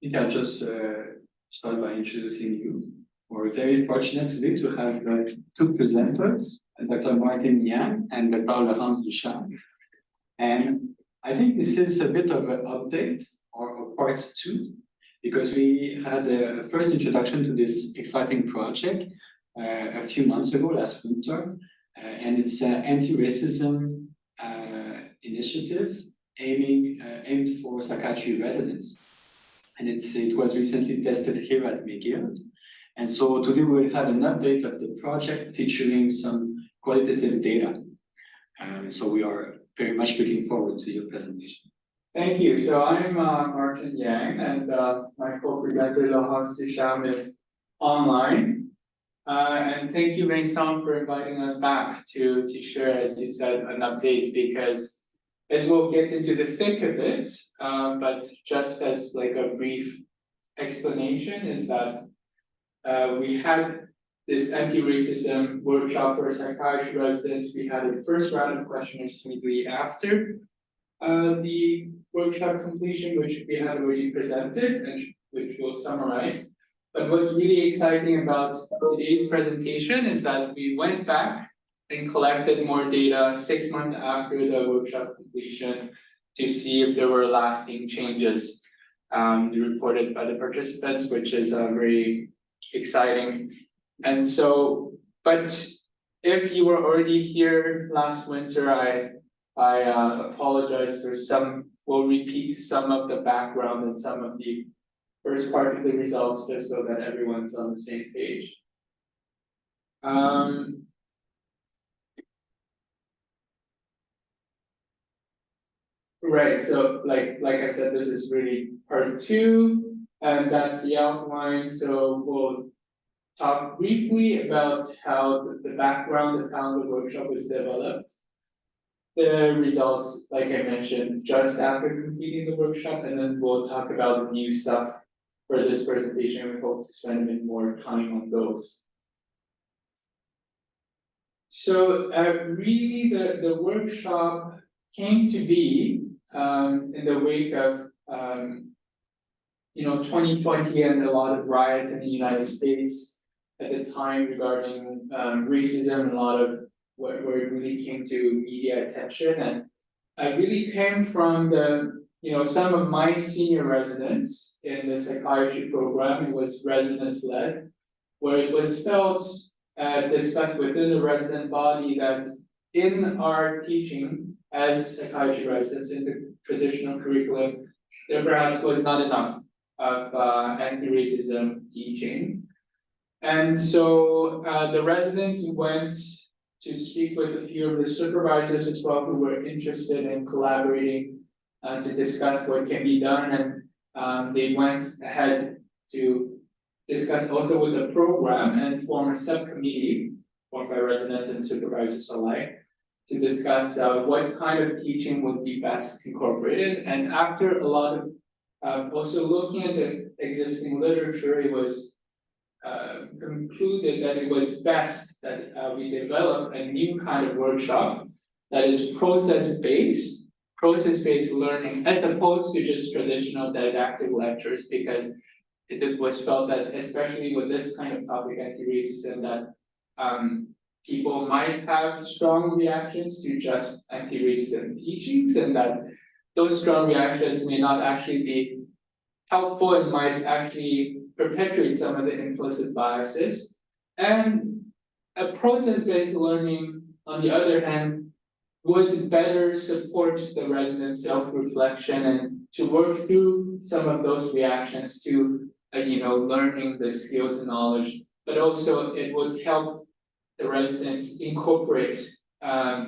think I'll just start by introducing you. We're very fortunate today to have two presenters, Dr. Martin Yang and Dr. Laurence Ducharme. And I think this is a bit of an update or a part two, because we had a first introduction to this exciting project a few months ago, last winter, and it's an anti-racism initiative aimed for psychiatry residents. And it was recently tested here at McGill. And so today we'll have an update of the project featuring some qualitative data. So we are very much looking forward to your presentation. Thank you. So I'm Martin Yang, and my co-presenter Laurence Ducharme is online. And thank you, Vincent, for inviting us back to share, as you said, an update, because as we'll get into the thick of it, but just as like a brief explanation is that we had this anti-racism workshop for psychiatry residents. We had a first round of questionnaires immediately after the workshop completion, which we had already presented and which we'll summarize. But what's really exciting about today's presentation is that we went back and collected more data 6 months after the workshop completion to see if there were lasting changes reported by the participants, which is very exciting. And so, but if you were already here last winter, I apologize for we'll repeat some of the background and some of the first part of the results, just so that everyone's on the same page. Right, so like I said, this is really part two, and that's the outline. So we'll talk briefly about how the background of how the workshop was developed, the results, like I mentioned, just after completing the workshop, and then we'll talk about the new stuff for this presentation. We hope to spend a bit more time on those. So really the workshop came to be in the wake of 2020 and a lot of riots in the United States at the time regarding racism, and a lot of where it really came to media attention. And I really came from some of my senior residents in the psychiatry program. It was residents led, where it was felt discussed within the resident body that in our teaching as psychiatry residents in the traditional curriculum, there perhaps was not enough of anti-racism teaching. And so the residents went to speak with a few of the supervisors as well, who were interested in collaborating to discuss what can be done. And they went ahead to discuss also with the program and form a subcommittee formed by residents and supervisors alike to discuss what kind of teaching would be best incorporated. And after a lot of also looking at the existing literature, it was concluded that it was best that we develop a new kind of workshop that is process-based learning, as opposed to just traditional didactic lectures, because it was felt that, especially with this kind of topic, anti-racism, that people might have strong reactions to just anti-racism teachings, and that those strong reactions may not actually be helpful and might actually perpetuate some of the implicit biases. And a process-based learning, on the other hand, would better support the resident self-reflection and to work through some of those reactions to learning the skills and knowledge, but also it would help the residents incorporate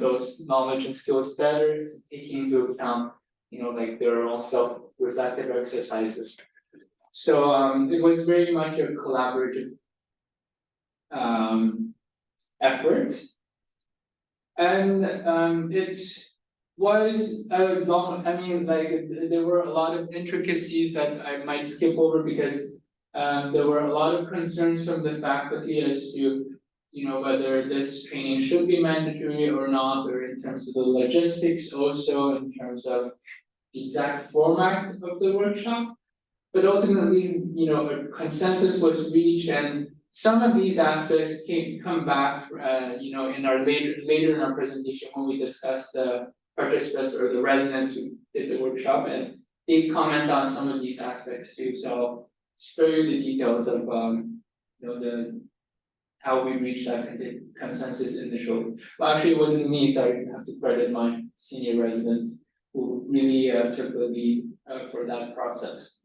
those knowledge and skills better, taking into account, like their own self-reflective exercises. So it was very much a collaborative effort. And it was there were a lot of intricacies that I might skip over, because there were a lot of concerns from the faculty as to whether this training should be mandatory or not, or in terms of the logistics, also in terms of the exact format of the workshop. but ultimately, a consensus was reached, and some of these aspects come back, in our later in our presentation when we discuss the participants or the residents who did the workshop, and they comment on some of these aspects too. So I'll spare you the details of the how we reached that consensus initially. Well, actually, it wasn't me, so I have to credit my senior residents who really took the lead for that process.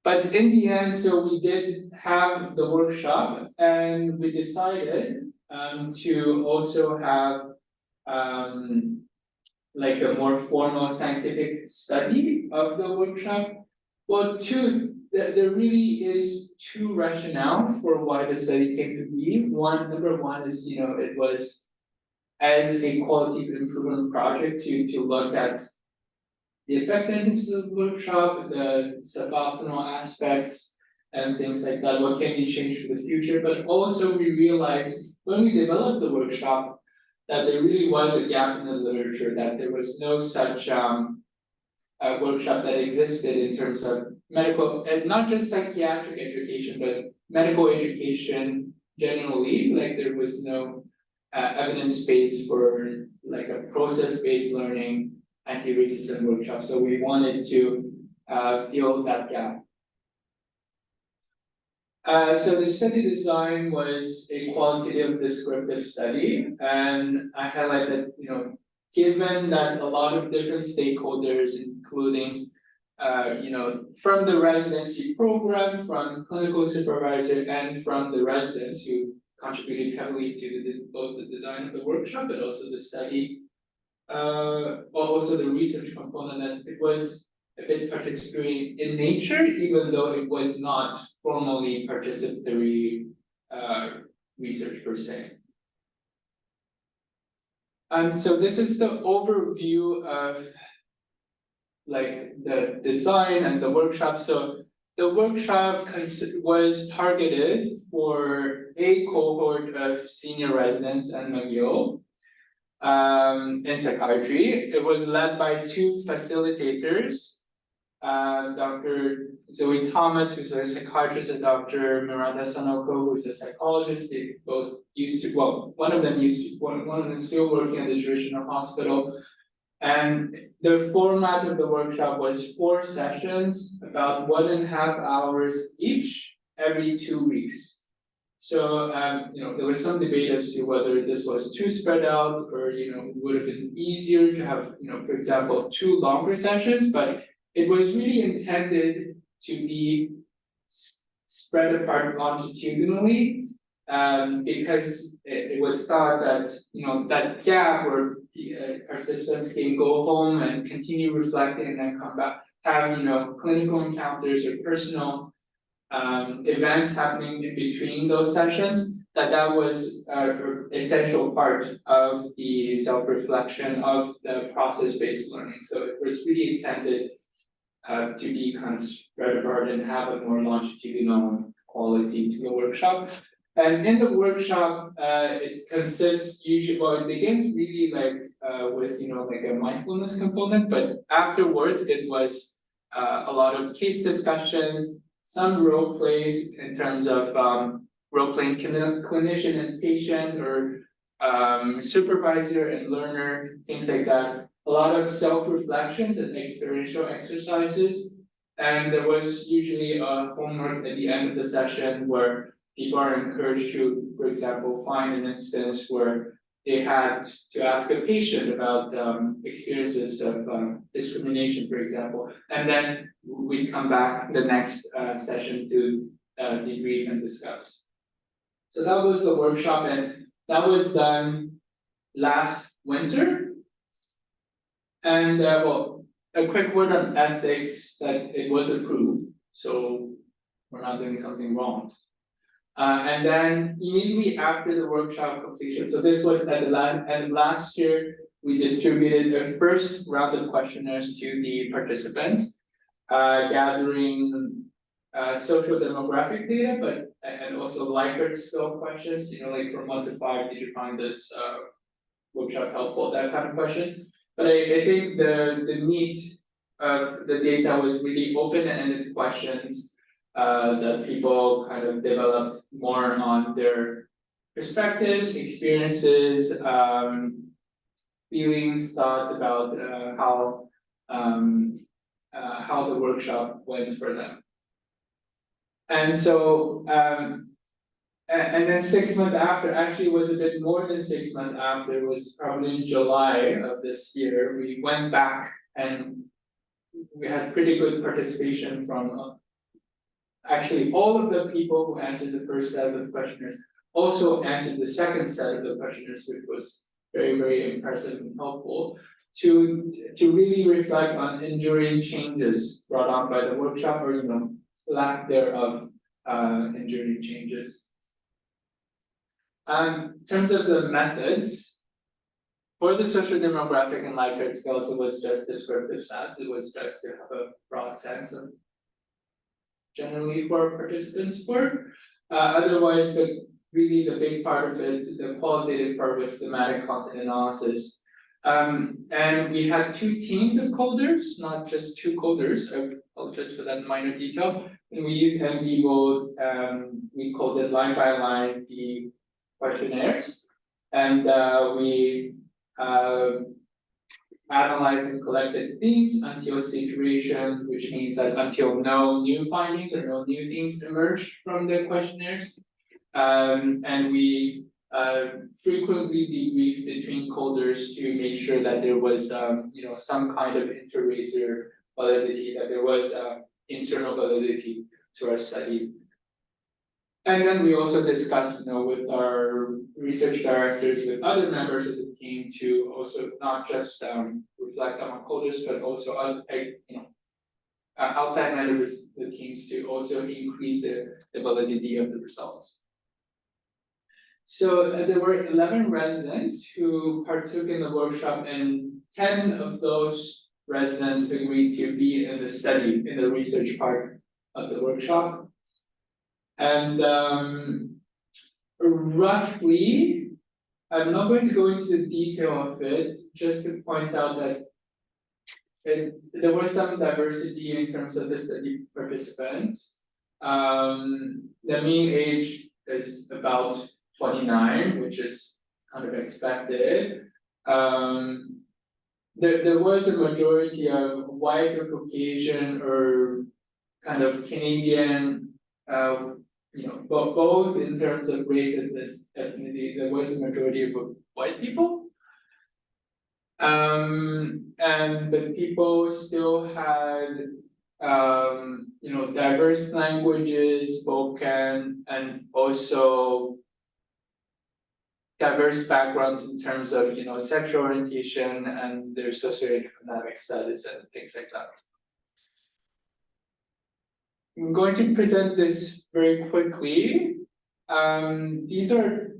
But in the end, so we did have the workshop, and we decided to also have like a more formal scientific study of the workshop. Well, there really is two rationale for why the study came to be. Number one is, it was as a quality improvement project to look at the effectiveness of the workshop, the suboptimal aspects and things like that, what can be changed for the future, but also we realized when we developed the workshop that there really was a gap in the literature, that there was no such workshop that existed in terms of medical, and not just psychiatric education, but medical education generally, like there was no evidence base for like a process-based learning anti-racism workshop, so we wanted to fill that gap. So the study design was a qualitative descriptive study, and I highlighted, given that a lot of different stakeholders, including, from the residency program, from clinical supervisor, and from the residents who contributed heavily to both the design of the workshop, but also the study, also the research component, that it was a bit participatory in nature, even though it was not formally participatory research per se. And so this is the overview of like the design and the workshop. So the workshop was targeted for a cohort of senior residents and McGill in psychiatry. It was led by two facilitators, Dr. Zoe Thomas, who's a psychiatrist, and Dr. Miranda Sanoko, who's a psychologist. They both one of them is still working at the Ducharme Hospital. And the format of the workshop was 4 sessions, about 1.5 hours each, every 2 weeks. So, there was some debate as to whether this was too spread out, or, it would have been easier to have, for example, 2 longer sessions, but it was really intended to be spread apart longitudinally, because it was thought that, that gap where participants can go home and continue reflecting and then come back, have, clinical encounters or personal events happening in between those sessions, that was an essential part of the self-reflection of the process-based learning. So it was really intended to be kind of spread apart and have a more longitudinal quality to the workshop. And in the workshop, it consists usually, well, it begins really with, like a mindfulness component, but afterwards it was a lot of case discussions, some role plays in terms of role playing clinician and patient, or supervisor and learner, things like that. A lot of self-reflections and experiential exercises. And there was usually a homework at the end of the session where people are encouraged to, for example, find an instance where they had to ask a patient about experiences of discrimination, for example, and then we come back the next session to debrief and discuss. So that was the workshop, and that was done last winter. And well, a quick word on ethics, that it was approved, so we're not doing something wrong. And then immediately after the workshop completion, so this was at the end of last year, we distributed the first round of questionnaires to the participants, gathering social demographic data, but and also Likert skill questions, like from 1 to 5, did you find this workshop helpful, that kind of questions. But I think the meat of the data was really open-ended questions that people kind of developed more on their perspectives, experiences, feelings, thoughts about how the workshop went for them. And so, and then 6 months after, actually it was a bit more than 6 months after, it was probably in July of this year, we went back and we had pretty good participation from actually all of the people who answered the first set of the questionnaires also answered the second set of the questionnaires, which was very, very impressive and helpful to really reflect on enduring changes brought on by the workshop, or lack thereof, enduring changes. In terms of the methods, for the social demographic and Likert scales, it was just descriptive stats. It was just to have a broad sense of generally who our participants were. Otherwise, really the big part of it, the qualitative part, was thematic content analysis. And we had 2 teams of coders, not just 2 coders. I apologize for that minor detail. And we used NVivo, we coded line by line the questionnaires, and we analyzed and collected themes until saturation, which means that until no new findings or no new things emerged from the questionnaires. And we frequently debriefed between coders to make sure that there was some kind of inter-rater validity, that there was internal validity to our study. And then we also discussed, with our research directors, with other members of the team, to also not just reflect on our coders, but also outside members of the teams to also increase the validity of the results. So there were 11 residents who partook in the workshop, and 10 of those residents agreed to be in the study, in the research part of the workshop. And roughly, I'm not going to go into the detail of it, just to point out that there was some diversity in terms of the study participants. The mean age is about 29, which is kind of expected. There was a majority of white or Caucasian or kind of Canadian, both in terms of race and ethnicity. There was a majority of white people. But people still had diverse languages spoken, and also diverse backgrounds in terms of sexual orientation and their socioeconomic status and things like that. I'm going to present this very quickly. These are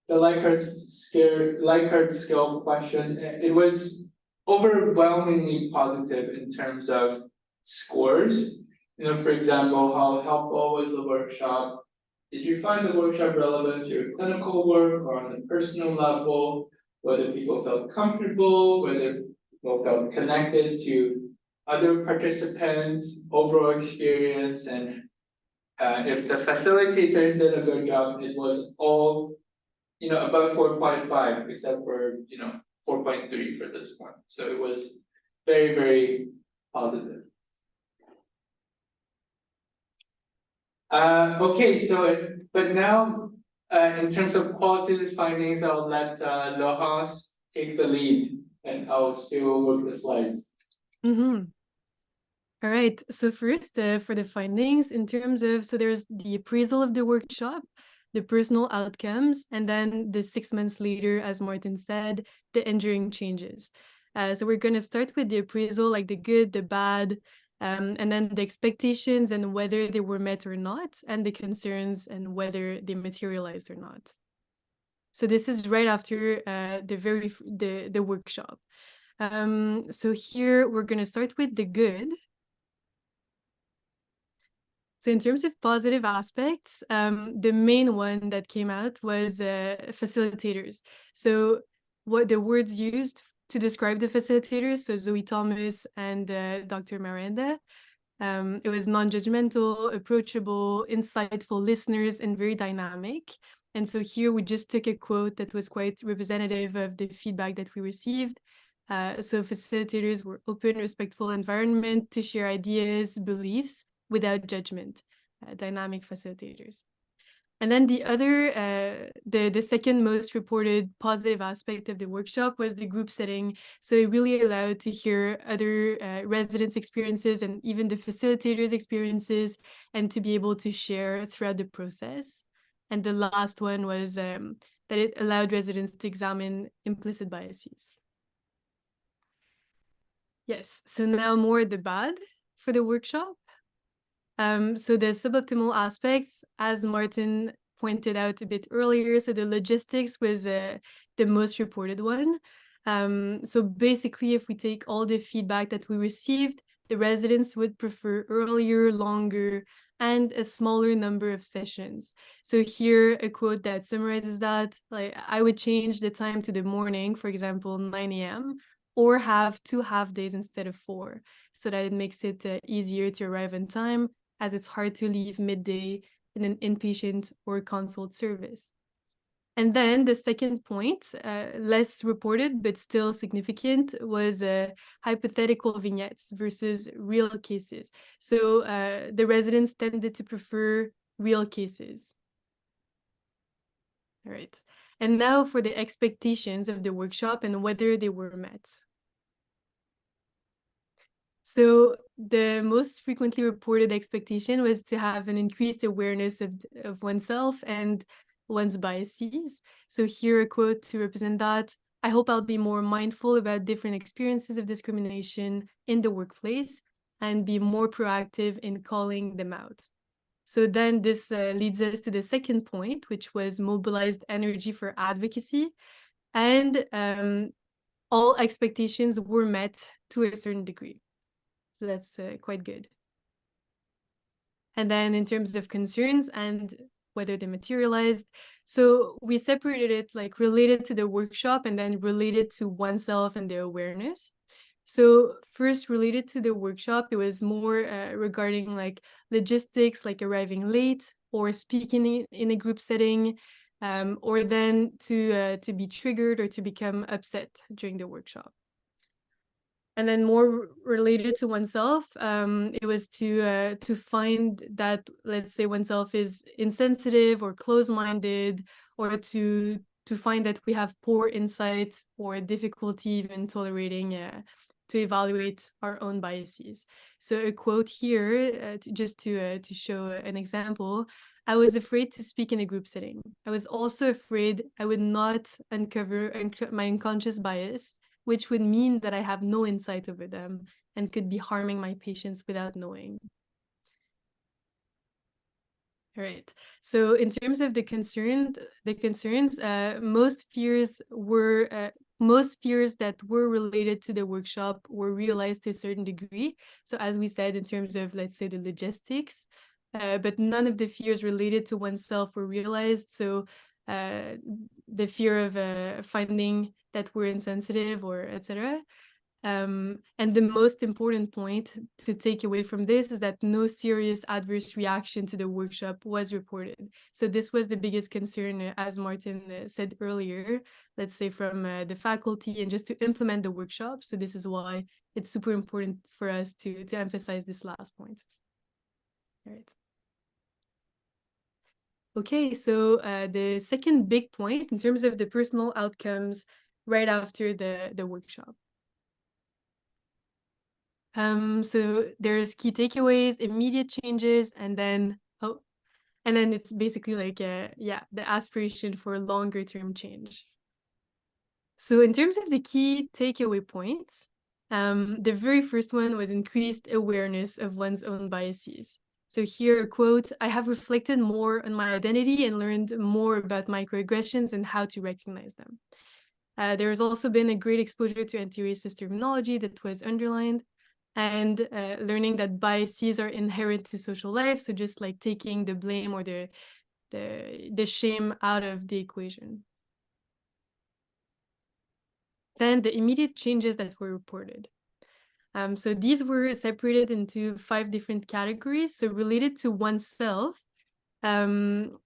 the Likert scale questions. It was overwhelmingly positive in terms of scores. For example, how helpful was the workshop? Did you find the workshop relevant to your clinical work or on a personal level? Whether people felt comfortable, whether people felt connected to other participants, overall experience, and if the facilitators did a good job, it was all above 4.5, except for 4.3 for this one. So it was very, very positive. Okay, but now in terms of qualitative findings, I'll let Laurence take the lead, and I'll still work the slides. All right, so first for the findings, in terms of, so there's the appraisal of the workshop, the personal outcomes, and then the 6 months later, as Martin said, the enduring changes. So we're going to start with the appraisal, like the good, the bad, and then the expectations and whether they were met or not, and the concerns and whether they materialized or not. So this is right after the workshop. So here we're going to start with the good. So in terms of positive aspects, the main one that came out was facilitators. So what the words used to describe the facilitators, so Zoe Thomas and Dr. Miranda. It was non-judgmental, approachable, insightful listeners, and very dynamic. And so here we just took a quote that was quite representative of the feedback that we received. So facilitators were open, respectful environment to share ideas, beliefs without judgment, dynamic facilitators. And then the other, the second most reported positive aspect of the workshop was the group setting. So it really allowed to hear other residents' experiences and even the facilitators' experiences, and to be able to share throughout the process. And the last one was that it allowed residents to examine implicit biases. Yes, so now more the bad for the workshop. So the suboptimal aspects, as Martin pointed out a bit earlier, so the logistics was the most reported one. So basically, if we take all the feedback that we received, the residents would prefer earlier, longer, and a smaller number of sessions. So here, a quote that summarizes that, like, I would change the time to the morning, for example, 9 a.m., or have 2 half days instead of 4, so that it makes it easier to arrive on time, as it's hard to leave midday in an inpatient or consult service. And then the second point, less reported but still significant, was hypothetical vignettes versus real cases. So the residents tended to prefer real cases. All right. And now for the expectations of the workshop and whether they were met. So the most frequently reported expectation was to have an increased awareness of oneself and one's biases. So here a quote to represent that: I hope I'll be more mindful about different experiences of discrimination in the workplace and be more proactive in calling them out. So then this leads us to the second point, which was mobilized energy for advocacy. And all expectations were met to a certain degree. So that's quite good. And then in terms of concerns and whether they materialized, so we separated it like related to the workshop and then related to oneself and their awareness. So first, related to the workshop, it was more regarding like logistics, like arriving late or speaking in a group setting, or then to be triggered or to become upset during the workshop. And then more related to oneself, it was to find that, let's say, oneself is insensitive or closed-minded, or to find that we have poor insight or difficulty even tolerating to evaluate our own biases. So a quote here, just to show an example: I was afraid to speak in a group setting. I was also afraid I would not uncover my unconscious bias, which would mean that I have no insight over them and could be harming my patients without knowing. All right. So in terms of the concerns, most fears that were related to the workshop were realized to a certain degree. So as we said, in terms of, let's say, the logistics, but none of the fears related to oneself were realized. So the fear of finding that we're insensitive or etc. And the most important point to take away from this is that no serious adverse reaction to the workshop was reported. So this was the biggest concern, as Martin said earlier, let's say from the faculty and just to implement the workshop. So this is why it's super important for us to emphasize this last point. All right. Okay, so the second big point in terms of the personal outcomes right after the workshop. So there's key takeaways, immediate changes, and then it's basically like the aspiration for longer term change. So in terms of the key takeaway points, the very first one was increased awareness of one's own biases. So here a quote: I have reflected more on my identity and learned more about microaggressions and how to recognize them. There has also been a great exposure to anti-racist terminology that was underlined, and learning that biases are inherent to social life. So just like taking the blame or the shame out of the equation. Then the immediate changes that were reported. So these were separated into 5 different categories. So related to oneself, 7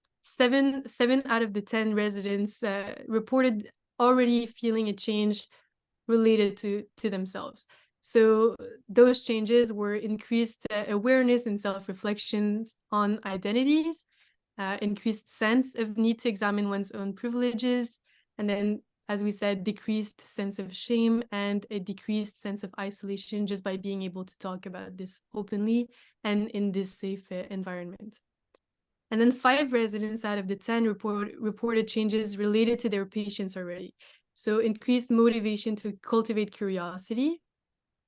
out of the 10 residents reported already feeling a change related to themselves. So those changes were increased awareness and self-reflections on identities, increased sense of need to examine one's own privileges, and then, as we said, decreased sense of shame and a decreased sense of isolation just by being able to talk about this openly and in this safe environment. And then 5 residents out of the 10 reported changes related to their patients already. So increased motivation to cultivate curiosity,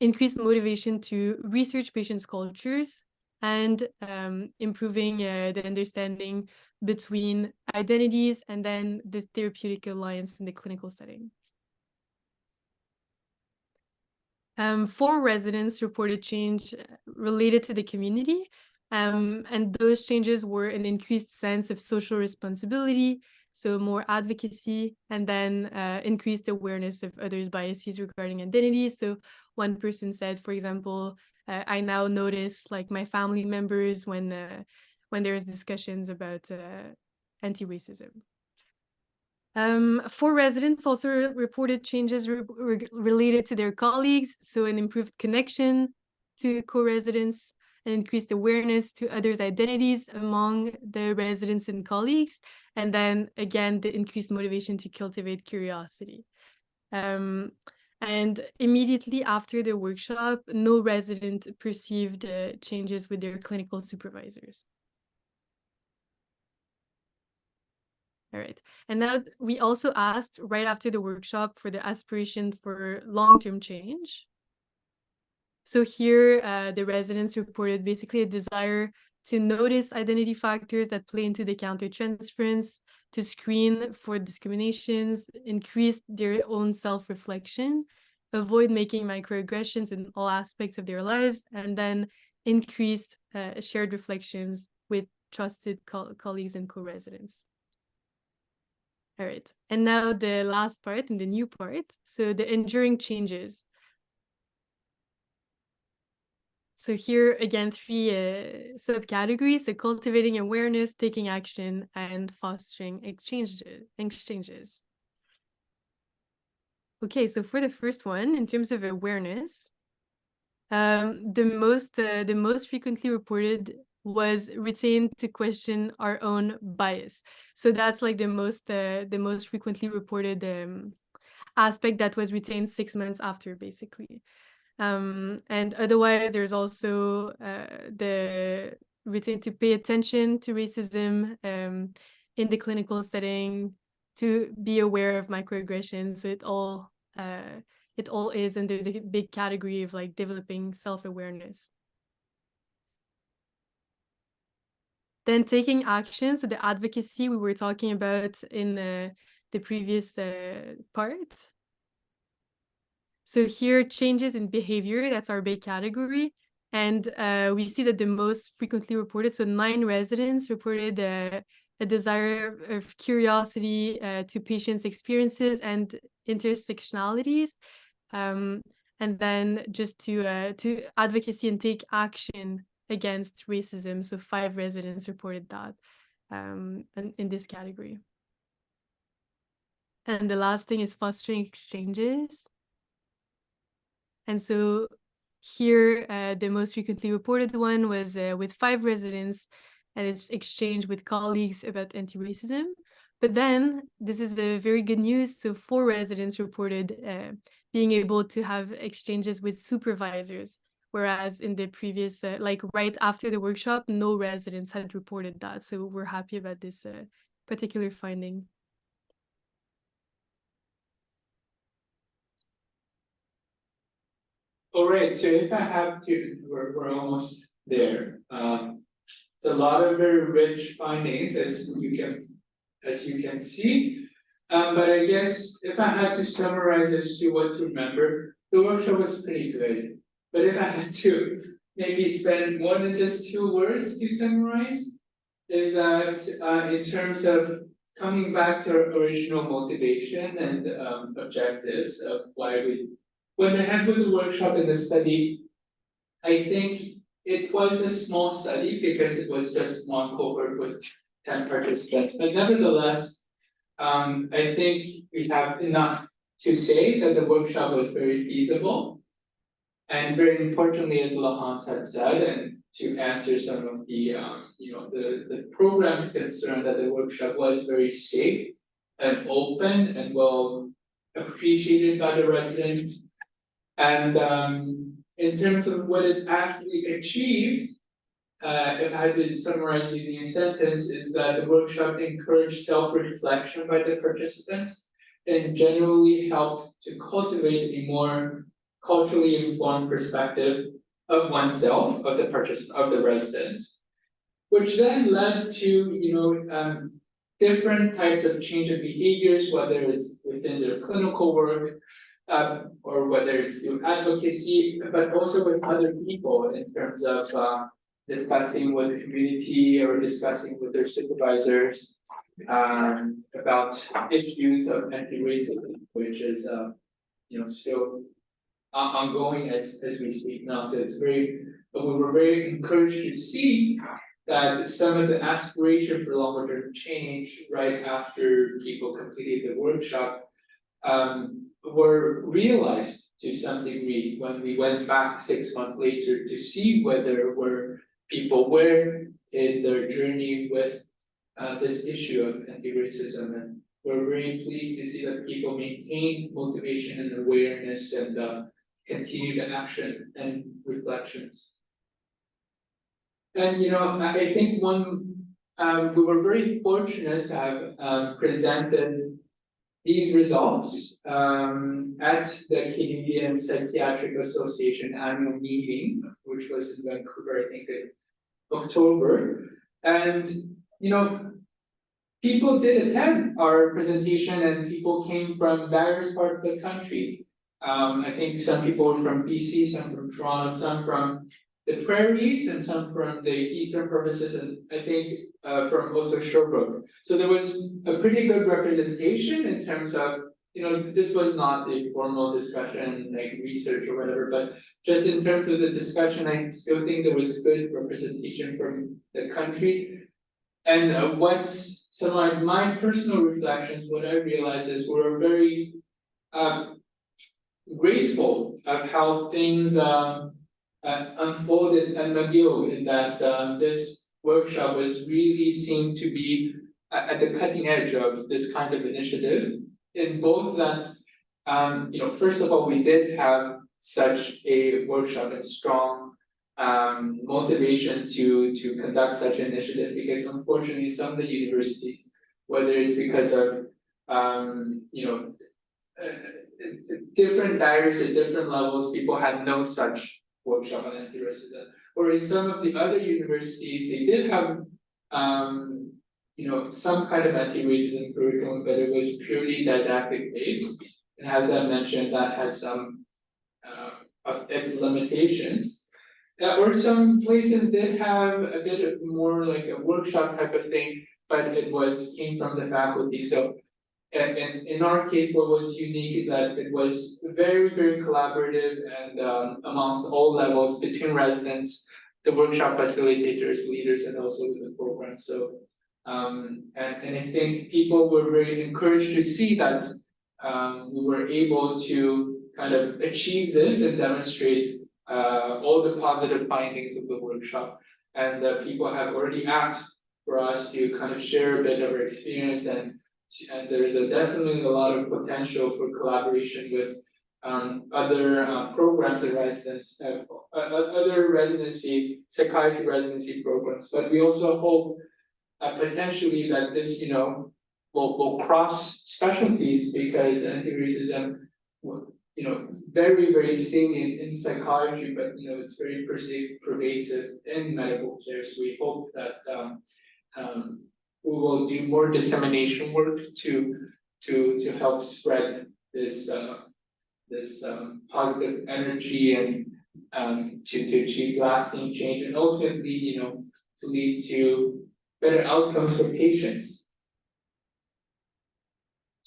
increased motivation to research patients' cultures, and improving the understanding between identities and then the therapeutic alliance in the clinical setting. 4 residents reported change related to the community, and those changes were an increased sense of social responsibility, so more advocacy, and then increased awareness of others' biases regarding identities. So one person said, for example, I now notice like my family members when there's discussions about anti-racism. 4 residents also reported changes related to their colleagues, so an improved connection to co-residents, and increased awareness to others' identities among the residents and colleagues, and then again the increased motivation to cultivate curiosity. And immediately after the workshop, no resident perceived changes with their clinical supervisors. All right. And now we also asked right after the workshop for the aspiration for long-term change. So here, the residents reported basically a desire to notice identity factors that play into the countertransference, to screen for discriminations, increase their own self-reflection, avoid making microaggressions in all aspects of their lives, and then increased shared reflections with trusted colleagues and co-residents. All right, and now the last part and the new part. So the enduring changes. So here again, 3 subcategories: so cultivating awareness, taking action, and fostering exchanges. Okay, so for the first one, in terms of awareness, the most frequently reported was retained to question our own bias. So that's like the most frequently reported aspect that was retained 6 months after, basically. And otherwise, there's also the retained to pay attention to racism in the clinical setting, to be aware of microaggressions. It all is under the big category of like developing self-awareness. Then taking action, so the advocacy we were talking about in the previous part. So here, changes in behavior, that's our big category. And we see that the most frequently reported, so 9 residents reported a desire of curiosity to patients' experiences and intersectionalities. And then just to advocacy and take action against racism. So 5 residents reported that in this category. And the last thing is fostering exchanges. And so here, the most frequently reported one was with 5 residents, and it's exchange with colleagues about anti-racism. But then, this is the very good news, so 4 residents reported being able to have exchanges with supervisors, whereas in the previous, like right after the workshop, no residents had reported that. So we're happy about this particular finding. All right, so if I have to, we're almost there. It's a lot of very rich findings, as you can see. But I guess if I had to summarize as to what to remember, the workshop was pretty good. But if I had to maybe spend more than just 2 words to summarize, is that in terms of coming back to our original motivation and objectives of why we went ahead with the workshop and the study, I think it was a small study because it was just one cohort with 10 participants, but nevertheless, I think we have enough to say that the workshop was very feasible. And very importantly, as Laurence had said, and to answer some of the, the program's concern, that the workshop was very safe and open and well appreciated by the residents. And in terms of what it actually achieved, if I had to summarize using a sentence, is that the workshop encouraged self-reflection by the participants and generally helped to cultivate a more culturally informed perspective of oneself, of the resident, which then led to different types of change of behaviors, whether it's within their clinical work, or whether it's through advocacy, but also with other people in terms of discussing with the community or discussing with their supervisors about issues of anti-racism, which is still ongoing as we speak now. So but we were very encouraged to see that some of the aspiration for longer term change right after people completed the workshop were realized to some degree when we went back 6 months later to see whether people were in their journey with this issue of anti-racism, and we're very pleased to see that people maintain motivation and awareness and continued action and reflections. And I think we were very fortunate to have presented these results at the Canadian Psychiatric Association annual meeting, which was in Vancouver, I think in October. And people did attend our presentation, and people came from various parts of the country. I think some people were from BC, some from Toronto, some from the prairies, and some from the eastern provinces, and I think from also Sherbrooke. So there was a pretty good representation in terms of, this was not a formal discussion like research or whatever, but just in terms of the discussion, I still think there was good representation from the country. And some of my personal reflections, what I realized is we're very grateful of how things unfolded at McGill, in that this workshop was really seemed to be at the cutting edge of this kind of initiative, in both that, first of all, we did have such a workshop and strong motivation to conduct such an initiative, because unfortunately some of the universities, whether it's because of different diaries at different levels, people had no such workshop on anti-racism. Or in some of the other universities, they did have some kind of anti-racism curriculum, but it was purely didactic based. And as I mentioned, that has some of its limitations. Or some places did have a bit more like a workshop type of thing, but it came from the faculty. So and in our case, what was unique is that it was very, very collaborative and amongst all levels between residents, the workshop facilitators, leaders, and also the program. So and I think people were very encouraged to see that we were able to kind of achieve this and demonstrate all the positive findings of the workshop. And people have already asked for us to kind of share a bit of our experience, and there's definitely a lot of potential for collaboration with other programs and other psychiatry residency programs. But we also hope potentially that this, will cross specialties, because anti-racism, very, very salient in psychiatry, but it's very pervasive in medical care. So we hope that we will do more dissemination work to help spread this positive energy and to achieve lasting change, and ultimately, to lead to better outcomes for patients.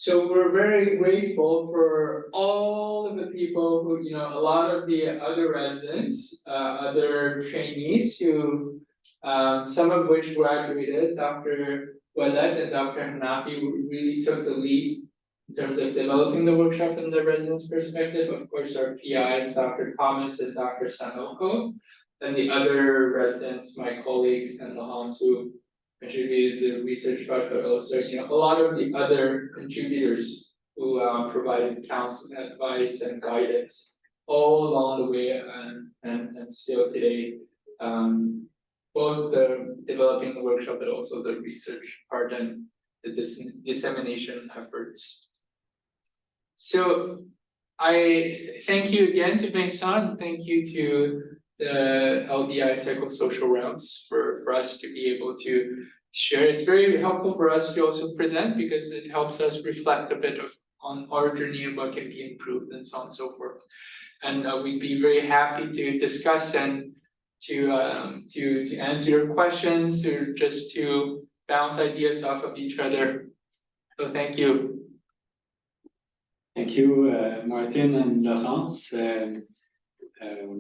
So we're very grateful for all of the people who, a lot of the other residents, other trainees who, some of which graduated. Dr. Wallet and Dr. Hanafi really took the lead in terms of developing the workshop from the residents' perspective. Of course, our PIs, Dr. Thomas and Dr. Sanoko, and the other residents, my colleagues and Laurence, who contributed to the research part, but also, a lot of the other contributors who provided counsel, advice, and guidance all along the way, and still today, both the developing the workshop, but also the research part and the dissemination efforts. So I thank you again to Vincent, thank you to the LDI psychosocial rounds for us to be able to share. It's very helpful for us to also present because it helps us reflect a bit on our journey and what can be improved and so on and so forth. And we'd be very happy to discuss and to answer your questions or just to bounce ideas off of each other. So thank you. Thank you, Martin and Laurence.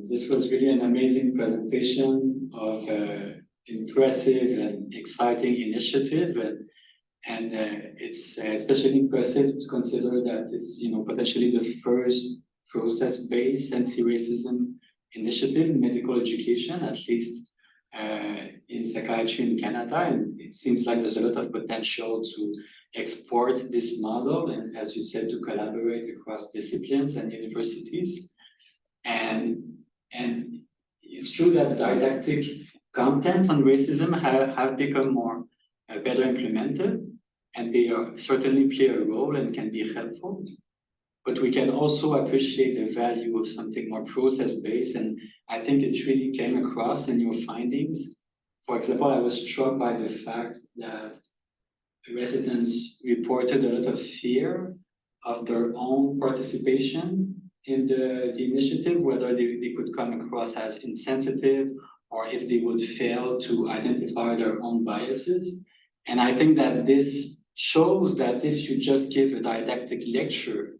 This was really an amazing presentation of impressive and exciting initiative, and it's especially impressive to consider that it's potentially the first process-based anti-racism initiative in medical education, at least in psychiatry in Canada, and it seems like there's a lot of potential to export this model and, as you said, to collaborate across disciplines and universities. And it's true that didactic content on racism have become more better implemented, and they certainly play a role and can be helpful. But we can also appreciate the value of something more process-based, and I think it really came across in your findings. For example, I was struck by the fact that residents reported a lot of fear of their own participation in the initiative, whether they could come across as insensitive or if they would fail to identify their own biases. And I think that this shows that if you just give a didactic lecture,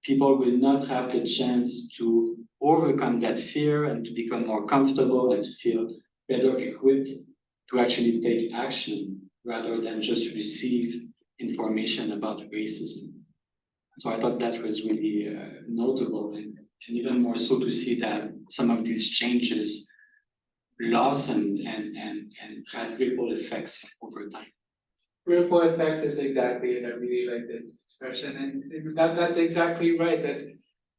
people will not have the chance to overcome that fear and to become more comfortable and to feel better equipped to actually take action rather than just receive information about racism. So I thought that was really notable, and even more so to see that some of these changes blossomed and had ripple effects over time. Ripple effects is exactly it. I really like that expression, and that's exactly right. That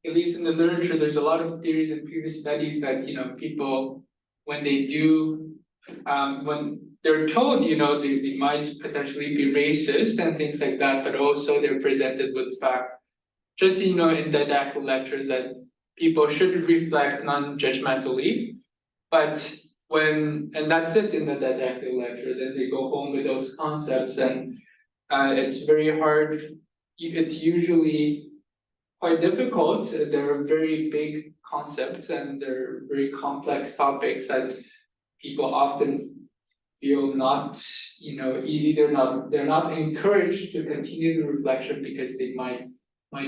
at least in the literature, there's a lot of theories and previous studies that people, when they do, when they're told, they might potentially be racist and things like that, but also they're presented with the fact, just in didactic lectures, that people should reflect non-judgmentally, but and that's it in the didactic lecture, then they go home with those concepts, and it's very hard. It's usually quite difficult. They're very big concepts and they're very complex topics that people often feel not, they're not encouraged to continue the reflection because they might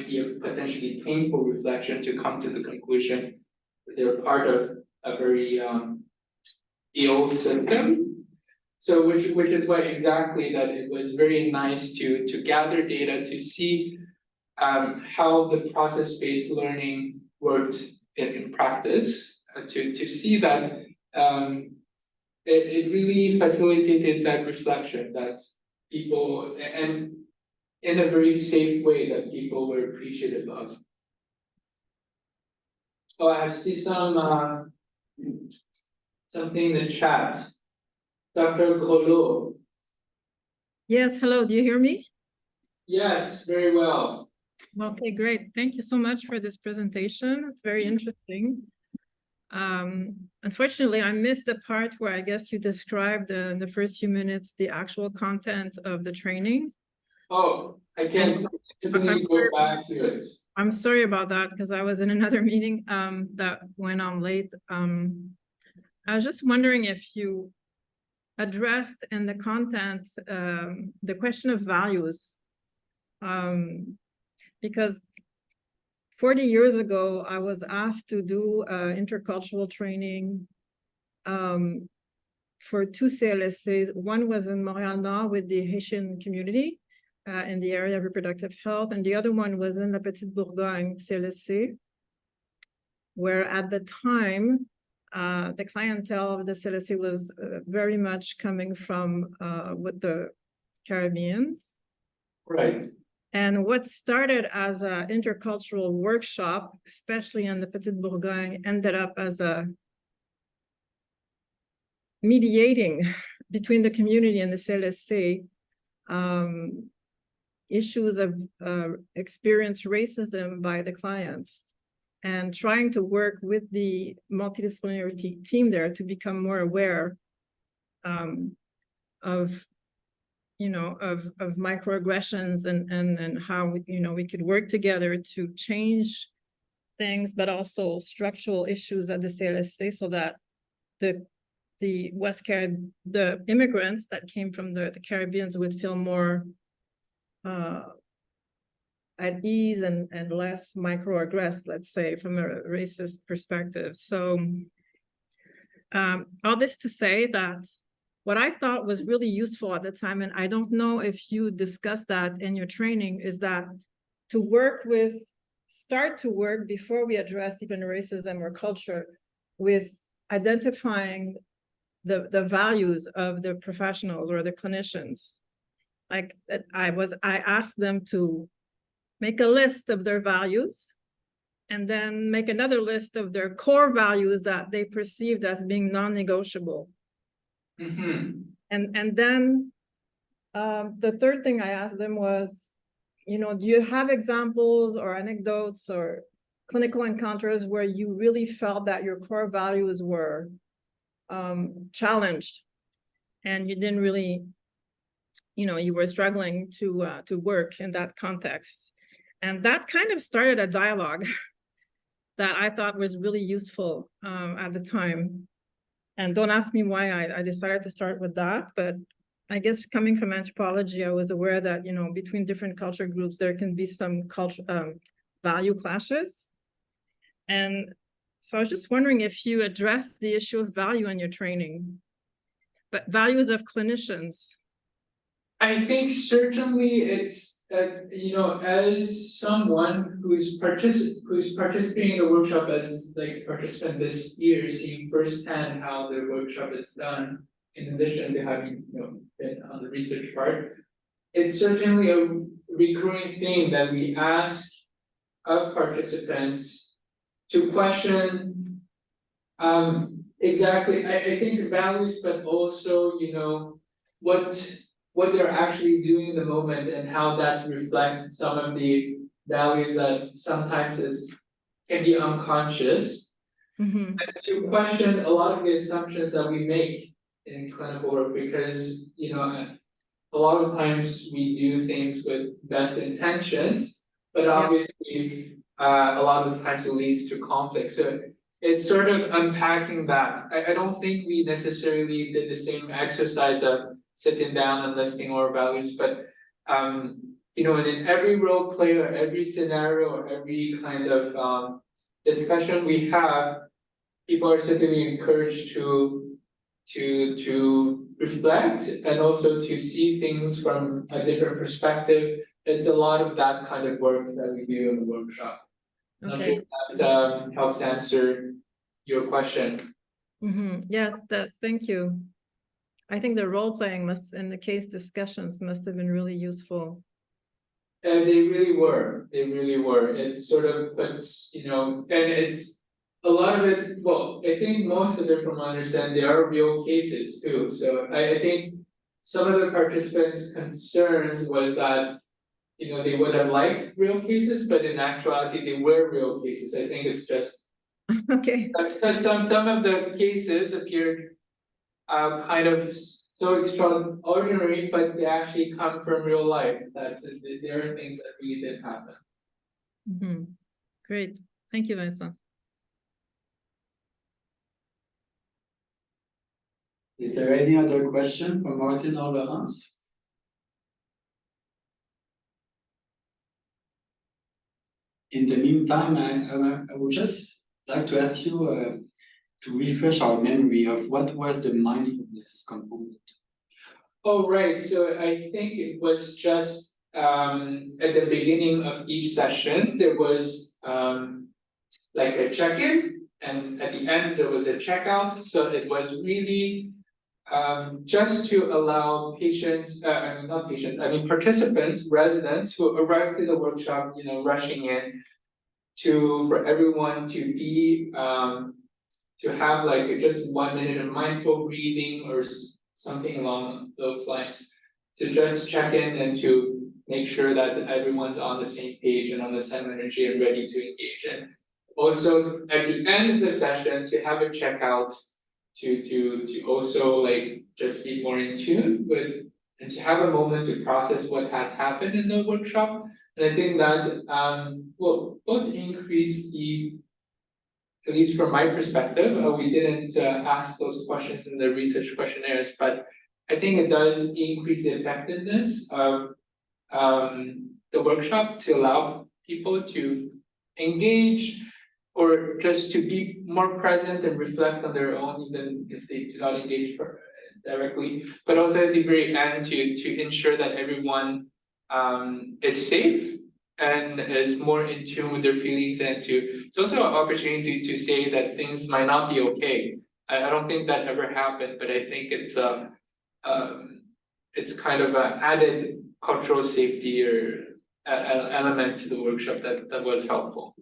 be a potentially painful reflection to come to the conclusion that they're part of a very ill system. So which is why exactly that it was very nice to gather data to see how the process-based learning worked in practice, to see that it really facilitated that reflection that people, and in a very safe way, that people were appreciative of. So I see something in the chat. Dr. Grolot. Yes, hello, do you hear me? Yes, very well. Okay, great. Thank you so much for this presentation. It's very interesting. Unfortunately, I missed the part where I guess you described in the first few minutes the actual content of the training. Oh, I can typically go back to it. I'm sorry about that because I was in another meeting that went on late. I was just wondering if you addressed in the content the question of values Because 40 years ago, I was asked to do intercultural training for two CLSCs. One was in Montréal Nord with the Haitian community in the area of reproductive health, and the other one was in La Petite Bourgogne CLSC, where at the time, the clientele of the CLSC was very much coming from with the Caribbeans. Right. And what started as an intercultural workshop, especially in the Petite Bourgogne, ended up as a mediating between the community and the CLSC issues of experienced racism by the clients, and trying to work with the multidisciplinary team there to become more aware of microaggressions and how we could work together to change things, but also structural issues at the CLSC, so that the immigrants that came from the Caribbeans would feel more at ease and less microaggressed, let's say, from a racist perspective. So all this to say that what I thought was really useful at the time, and I don't know if you discussed that in your training, is that start to work before we address even racism or culture with identifying the values of the professionals or the clinicians. Like I asked them to make a list of their values and then make another list of their core values that they perceived as being non-negotiable. Mm-hmm. And then the third thing I asked them was, do you have examples or anecdotes or clinical encounters where you really felt that your core values were challenged and you didn't really, you were struggling to work in that context? And that kind of started a dialogue that I thought was really useful at the time. And don't ask me why I decided to start with that, but I guess coming from anthropology, I was aware that, between different culture groups, there can be some value clashes. And so I was just wondering if you address the issue of value in your training, but values of clinicians. I think certainly it's as someone who's participating in the workshop as like participant this year, seeing firsthand how the workshop is done, in addition to having been on the research part, it's certainly a recurring theme that we ask of participants to question exactly, I think values, but also what they're actually doing in the moment and how that reflects some of the values that sometimes can be unconscious. Mm-hmm. And to question a lot of the assumptions that we make in clinical work, because a lot of times we do things with best intentions, but obviously a lot of the times it leads to conflict. So it's sort of unpacking that. I don't think we necessarily did the same exercise of sitting down and listing our values, but in every role play or every scenario or every kind of discussion we have, people are certainly encouraged to reflect and also to see things from a different perspective. It's a lot of that kind of work that we do in the workshop. Okay. Not sure if that helps answer your question. Mm-hmm. Yes, thank you. I think the role playing in the case discussions must have been really useful. And they really were. It sort of puts, and it's a lot of it, well, I think most of it, from what I understand, they are real cases too. So I think some of the participants' concerns was that, they would have liked real cases, but in actuality, they were real cases. I think it's just okay. So some of the cases appeared kind of so extraordinary, but they actually come from real life. There are things that really did happen. Mm-hmm. Great, thank you, Vincent. Is there any other question from Martin or Laurence? in the meantime, I would just like to ask you to refresh our memory of what was the mindfulness component. Oh, right, so I think it was just at the beginning of each session, there was like a check-in, and at the end there was a checkout, so it was really just to allow patients, I mean, not patients, I mean participants, residents who arrived in the workshop, you know, rushing in for everyone to be to have like just 1 minute of mindful breathing or something along those lines, to just check in and to make sure that everyone's on the same page and on the same energy and ready to engage in. Also, at the end of the session, to have a checkout, to also like just be more in tune with, and to have a moment to process what has happened in the workshop. And I think that will both increase the, at least from my perspective, we didn't ask those questions in the research questionnaires, but I think it does increase the effectiveness of the workshop to allow people to engage or just to be more present and reflect on their own, even if they do not engage directly, but also at the very end to ensure that everyone is safe and is more in tune with their feelings, and it's also an opportunity to say that things might not be okay. I don't think that ever happened, but I think it's kind of an added cultural safety or element to the workshop that was helpful.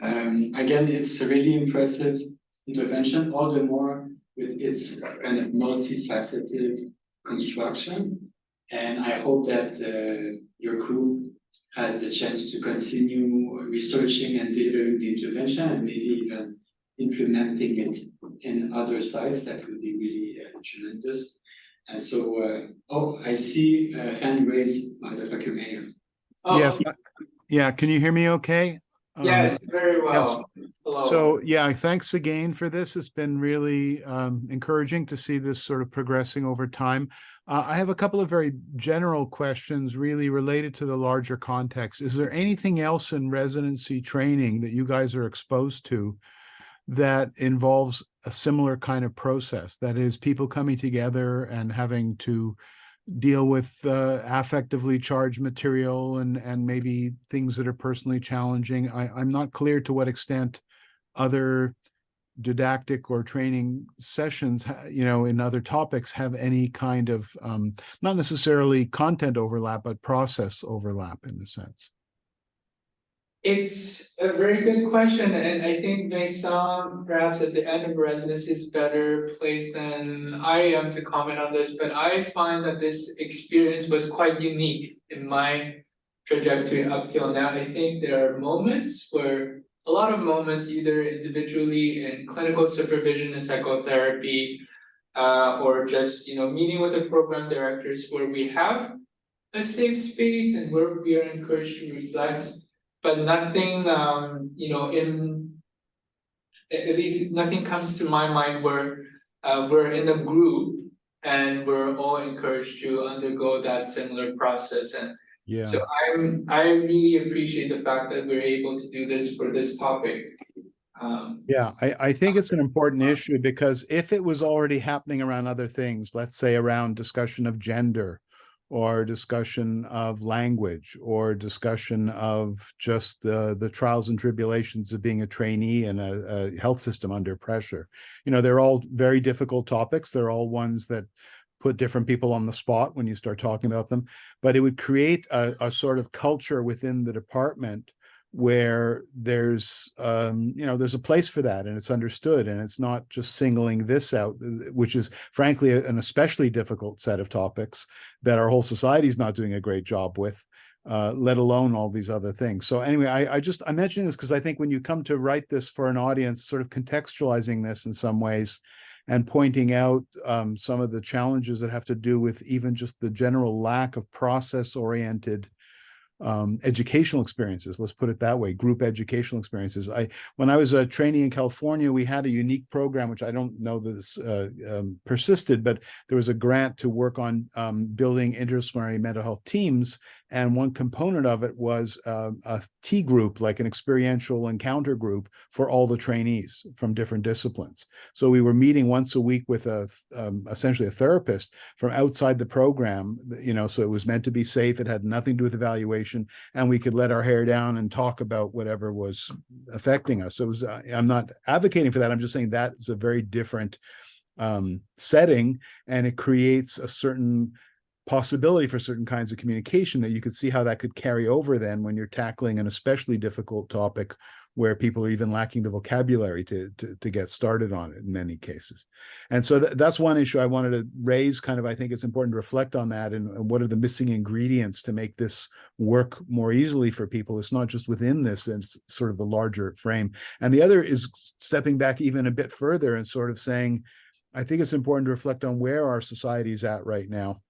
Again, it's a really impressive intervention, all the more with its kind of multifaceted construction. And I hope that your crew has the chance to continue researching and delivering the intervention, and maybe even implementing it in other sites. That would be really tremendous. And so, I see a hand raised by Dr. Mayer. Oh, Yes, yeah, can you hear me okay? yes, very well. Hello. So, yeah, thanks again for this. It's been really encouraging to see this sort of progressing over time. I have a couple of very general questions really related to the larger context. Is there anything else in residency training that you guys are exposed to that involves a similar kind of process? That is, people coming together and having to deal with affectively charged material and maybe things that are personally challenging. I'm not clear to what extent other didactic or training sessions, you know, in other topics have any kind of, not necessarily content overlap, but process overlap in a sense. It's a very good question, and I think Vincent, perhaps at the end of residency, is better placed than I am to comment on this, but I find that this experience was quite unique in my trajectory up till now. I think there are moments where, a lot of moments, either individually in clinical supervision and psychotherapy, or just, you know, meeting with the program directors, where we have a safe space and where we are encouraged to reflect, but nothing, you know, at least nothing comes to my mind where we're in a group and we're all encouraged to undergo that similar process. And Yeah. so I really appreciate the fact that we're able to do this for this topic. Yeah, I think it's an important issue, because if it was already happening around other things, let's say around discussion of gender, or discussion of language, or discussion of just the trials and tribulations of being a trainee in a health system under pressure. You know, they're all very difficult topics. They're all ones that put different people on the spot when you start talking about them. But it would create a sort of culture within the department where there's you know, there's a place for that, and it's understood, and it's not just singling this out, which is frankly an especially difficult set of topics that our whole society is not doing a great job with, let alone all these other things. So anyway, I'm mentioning this because I think when you come to write this for an audience, sort of contextualizing this in some ways and pointing out some of the challenges that have to do with even just the general lack of process-oriented educational experiences, let's put it that way, group educational experiences. When I was a trainee in California, we had a unique program, which I don't know that this persisted, but there was a grant to work on building interdisciplinary mental health teams And one component of it was a T group, like an experiential encounter group for all the trainees from different disciplines. So we were meeting once a week with essentially a therapist from outside the program, so it was meant to be safe. It had nothing to do with evaluation, and we could let our hair down and talk about whatever was affecting us. So it was, I'm not advocating for that. I'm just saying that is a very different setting, and it creates a certain possibility for certain kinds of communication that you could see how that could carry over then when you're tackling an especially difficult topic where people are even lacking the vocabulary to get started on it in many cases. And so that's one issue I wanted to raise. Kind of, I think it's important to reflect on that, and what are the missing ingredients to make this work more easily for people. It's not just within this, and it's sort of the larger frame. And the other is stepping back even a bit further and sort of saying, I think it's important to reflect on where our society is at right now.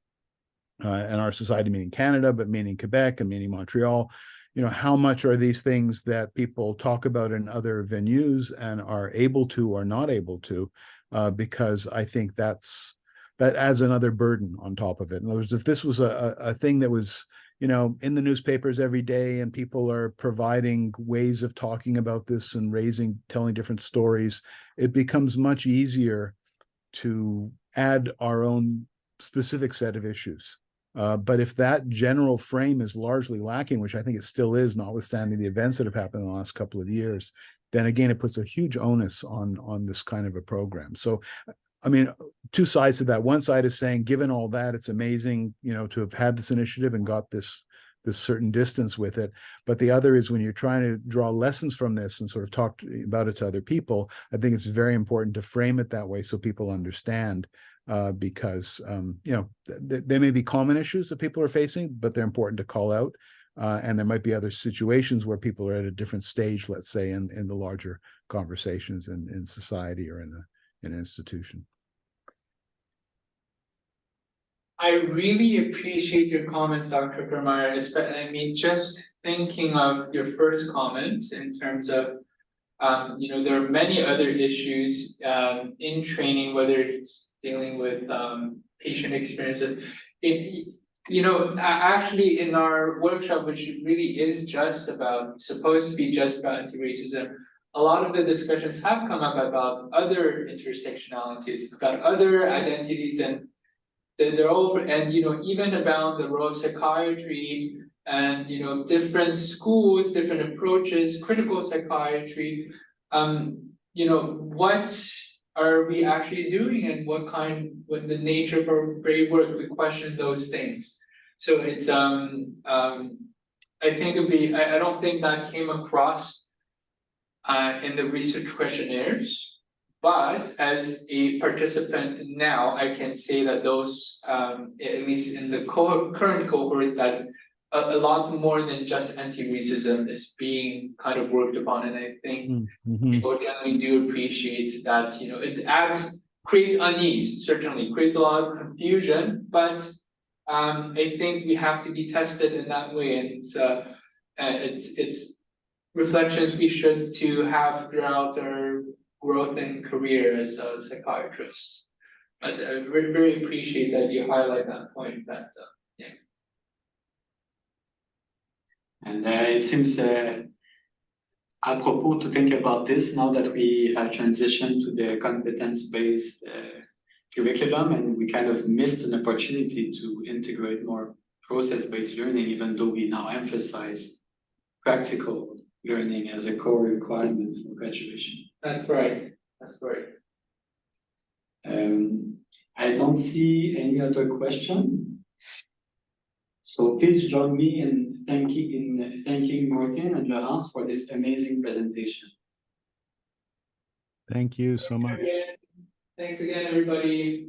And our society, meaning Canada, but meaning Quebec and meaning Montreal, how much are these things that people talk about in other venues and are able to or not able to, because I think that adds another burden on top of it. In other words, if this was a thing that was, in the newspapers every day, and people are providing ways of talking about this and telling different stories, it becomes much easier to add our own specific set of issues. But if that general frame is largely lacking, which I think it still is, notwithstanding the events that have happened in the last couple of years, then again, it puts a huge onus on this kind of a program. So, I mean, two sides to that. One side is saying, given all that, it's amazing, to have had this initiative and got this certain distance with it. But the other is, when you're trying to draw lessons from this and sort of talk about it to other people, I think it's very important to frame it that way so people understand. Because there may be common issues that people are facing, but they're important to call out. And there might be other situations where people are at a different stage, let's say, in the larger conversations in society or in an institution. I really appreciate your comments, Dr. Permeyer. I mean, just thinking of your first comments in terms of, there are many other issues in training, whether it's dealing with patient experiences. Actually in our workshop, which really is supposed to be just about anti-racism, a lot of the discussions have come up about other intersectionalities, about other identities, and they're over, and even about the role of psychiatry and different schools, different approaches, critical psychiatry. What are we actually doing, and what the nature of our brave work? We question those things. So it's I think I don't think that came across in the research questionnaires. But as a participant now, I can say that those, at least in the current cohort, that a lot more than just anti-racism is being kind of worked upon. And I think people generally do appreciate that, it creates unease, certainly creates a lot of confusion, but I think we have to be tested in that way. And it's reflections we should to have throughout our growth and career as psychiatrists. But I very appreciate that you highlight that point. That And it seems apropos to think about this now that we have transitioned to the competence-based curriculum, and we kind of missed an opportunity to integrate more process-based learning, even though we now emphasize practical learning as a core requirement for graduation. That's right. That's right. I don't see any other question. So please join me in thanking Martin and Laurence for this amazing presentation. Thank you so much. Thanks again, everybody.